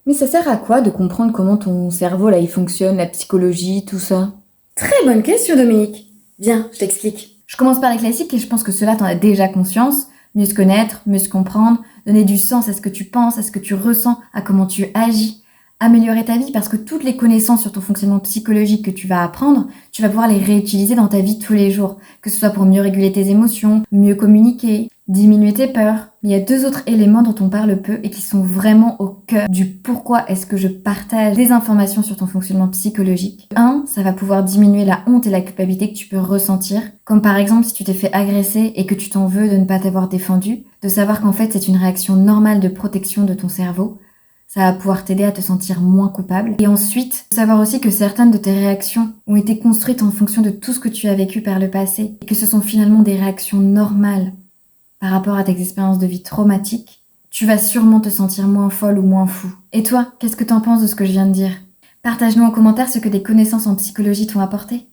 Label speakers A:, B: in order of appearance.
A: Mais ça sert à quoi de comprendre comment ton cerveau là il fonctionne, la psychologie, tout ça?
B: Très bonne question, Dominique. Viens, je t'explique.
A: Je commence par les classiques et je pense que cela t'en as déjà conscience. Mieux se connaître, mieux se comprendre, donner du sens à ce que tu penses, à ce que tu ressens, à comment tu agis. Améliorer ta vie parce que toutes les connaissances sur ton fonctionnement psychologique que tu vas apprendre, tu vas pouvoir les réutiliser dans ta vie tous les jours. Que ce soit pour mieux réguler tes émotions, mieux communiquer, diminuer tes peurs. Mais il y a deux autres éléments dont on parle peu et qui sont vraiment au cœur du pourquoi est-ce que je partage des informations sur ton fonctionnement psychologique. Un, ça va pouvoir diminuer la honte et la culpabilité que tu peux ressentir. Comme par exemple si tu t'es fait agresser et que tu t'en veux de ne pas t'avoir défendu, de savoir qu'en fait c'est une réaction normale de protection de ton cerveau. Ça va pouvoir t'aider à te sentir moins coupable. Et ensuite, savoir aussi que certaines de tes réactions ont été construites en fonction de tout ce que tu as vécu par le passé et que ce sont finalement des réactions normales par rapport à tes expériences de vie traumatiques. Tu vas sûrement te sentir moins folle ou moins fou. Et toi, qu'est-ce que t'en penses de ce que je viens de dire? Partage-nous en commentaire ce que des connaissances en psychologie t'ont apporté.